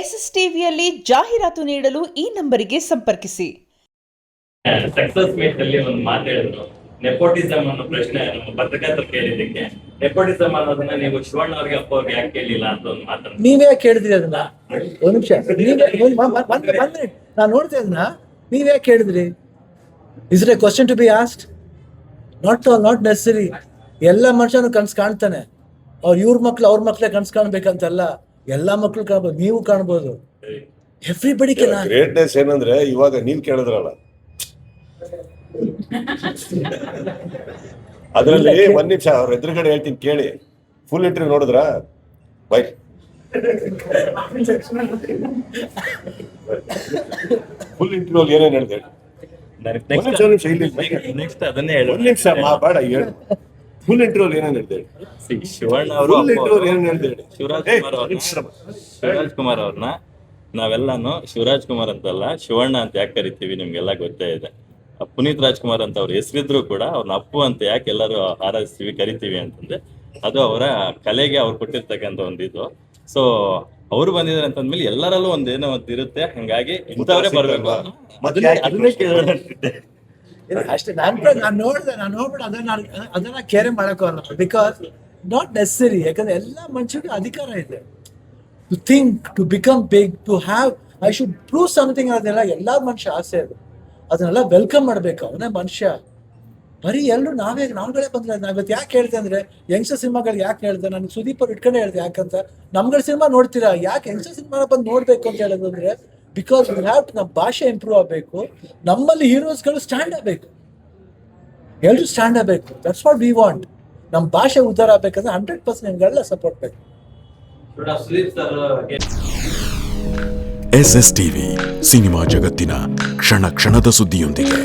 SSTVಯಲ್ಲಿ ಜಾಹೀರಾತು ನೀಡಲು ಈ ನಂಬರಿಗೆ ಸಂಪರ್ಕಿಸಿ. ಸಕ್ಸಸ್ ಮೀಟ್ ಅಲ್ಲಿ ಒಂದು ಮಾತು ಹೇಳಿದ್ರು, ನೆಪೋಟಿಸಮ್ ಅನ್ನೋ ಪ್ರಶ್ನೆ ನಮ್ಮ ಪತ್ರಕರ್ತರು ಕೇಳಿದ್ದಕ್ಕೆ, ನೆಪೋಟಿಸಮ್ ಅನ್ನೋದನ್ನ ನೀವು ಶಿವಣ್ಣ ಅವ್ರಿಗೆ ಅಪ್ಪ ಅವ್ರಿಗೆ ಯಾಕೆ ಕೇಳಿಲ್ಲ ಅಂತ ಒಂದು ಮಾತನ್ನು ನೀವೇ ಕೇಳಿದ್ರಿ ಅದನ್ನ. ಒಂದ್ ನಿಮಿಷ, ನಾನು ನೋಡ್ತಾ ಇದನ್ನ, ನೀವೇ ಕೇಳಿದ್ರಿ. Is it a question to be asked? Not necessary. ಎಲ್ಲ ಮನುಷ್ಯನು ಕನ್ಸು ಕಾಣ್ತಾನೆ. ಇವ್ರ ಮಕ್ಳು ಅವ್ರ ಮಕ್ಳೇ ಕನ್ಸು ಕಾಣ್ಬೇಕಂತಲ್ಲ, ಎಲ್ಲಾ ಮಕ್ಳು ಕಾಣ್ಬೋದು, ನೀವು ಕಾಣ್ಬೋದು. Everybody can. ಗ್ರೇಟ್ನೆಸ್ ಏನಂದ್ರೆ ಇವಾಗ ನೀವ್ ಕೇಳಿದ್ರಲ್ಲ, ಅದ್ರಲ್ಲಿ ಒಂದ್ ನಿಮಿಷ ಅವ್ರ ಎದುರುಗಡೆ ಹೇಳ್ತೀನಿ ಕೇಳಿ. ಫುಲ್ ಇಂಟರ್ವ್ಯೂ ನೋಡಿದ್ರ? ಬೈ ಫುಲ್ ಇಂಟರ್ವ್ಯೂ ಏನೇನ್ ಹೇಳಿದೆ? ನೆಕ್ಸ್ಟ್ ಅದನ್ನೇ ಹೇಳಿ. ಒಂದ್ ನಿಮಿಷ ಬೇಡ ಹೇಳಿ. ಫುಲ್ ಇಂಟರ್ವ್ಯೂ ಏನೇನ್ ಹೇಳಿದೆ? ಶಿವಣ್ಣ ಅವರು ಶಿವರಾಜ್ ಕುಮಾರ್ ಅವ್ರನ್ನ ನಾವೆಲ್ಲಾನು ಶಿವರಾಜ್ ಕುಮಾರ್ ಅಂತಲ್ಲ, ಶಿವಣ್ಣ ಅಂತ ಯಾಕೆ ಕರಿತೀವಿ ನಿಮ್ಗೆಲ್ಲ ಗೊತ್ತೇ ಇದೆ. ಪುನೀತ್ ರಾಜ್ಕುಮಾರ್ ಅಂತ ಅವ್ರ ಹೆಸರಿದ್ರು ಕೂಡ ಅವ್ರನ್ನ ಅಪ್ಪು ಅಂತ ಯಾಕೆ ಎಲ್ಲರೂ ಹಾರೈಸ್ತೀವಿ ಕರಿತೀವಿ ಅಂತಂದ್ರೆ ಅದು ಅವರ ಕಲೆಗೆ ಅವ್ರು ಕೊಟ್ಟಿರ್ತಕ್ಕಂಥ ಒಂದಿದು. ಸೊ ಅವ್ರು ಬಂದಿದ್ದಾರೆ ಅಂತಂದ್ಮೇಲೆ ಎಲ್ಲರಲ್ಲೂ ಒಂದೇನೋ ಒಂದು ಇರುತ್ತೆ, ಹಂಗಾಗಿ ಇಂಥವ್ರೇ ಬರ್ಬೇಕು. ಅದನ್ನೇ ಕೇಳೋಣ ಅಷ್ಟೇ. ನಾನು ನೋಡ್ಬಿಟ್ಟು ಅದನ್ನ ಕೇರೆ ಮಾಡಕ್ಕೋಲ್ಲ. Because not necessary. ಯಾಕಂದ್ರೆ ಎಲ್ಲ ಮನುಷ್ಯರಿಗೆ ಅಧಿಕಾರ ಇದೆ. To think, to become big, to have, I should prove something. ಅದೆಲ್ಲ ಎಲ್ಲಾ ಮನುಷ್ಯ ಆಸೆ ಅದು. ಅದನ್ನೆಲ್ಲ ವೆಲ್ಕಮ್ ಮಾಡ್ಬೇಕು. ಅವನೇ ಮನುಷ್ಯ. ಬರೀ ಎಲ್ಲರೂ ನಾವುಗಳೇ ಬಂದ್ರೆ ನಾವತ್ತು ಯಾಕೆ ಹೇಳ್ತೆ ಅಂದ್ರೆ, ಯಂಗ್ಸ್ಟರ್ ಸಿನಿಮಾಗಳು ಯಾಕೆ ಹೇಳ್ದೆ? ನಾನು ಸುದೀಪ್ ಅವ್ರು ಇಟ್ಕೊಂಡೇ ಹೇಳ್ದೆ. ಯಾಕಂತ ನಮ್ಗಳ ಸಿನಿಮಾ ನೋಡ್ತೀರಾ, ಯಾಕೆ ಯಂಗ್ಸ್ಟರ್ ಸಿನಿಮಾ ಬಂದು ನೋಡ್ಬೇಕು ಅಂತ ಹೇಳೋದು ಅಂದ್ರೆ, ಬಿಕಾಸ್ ವಿ ಹ್ಯಾವ್ ಟು, ನಮ್ಮ ಭಾಷೆ ಇಂಪ್ರೂವ್ ಆಗಬೇಕು. ನಮ್ಮಲ್ಲಿ ಹೀರೋಸ್ಗಳು ಸ್ಟ್ಯಾಂಡ್ ಆಗಬೇಕು, ಎಲ್ಲರೂ ಸ್ಟ್ಯಾಂಡ್ ಆಗಬೇಕು. That's what we want. ನಮ್ಮ ಭಾಷೆ ಉದ್ಧಾರ ಆಗ್ಬೇಕಂದ್ರೆ 100% ನಿಮ್ಗೆಲ್ಲ ಸಪೋರ್ಟ್ ಬೇಕು. SSTV ಸಿನಿಮಾ ಜಗತ್ತಿನ ಕ್ಷಣ ಕ್ಷಣದ ಸುದ್ದಿಯೊಂದಿಗೆ.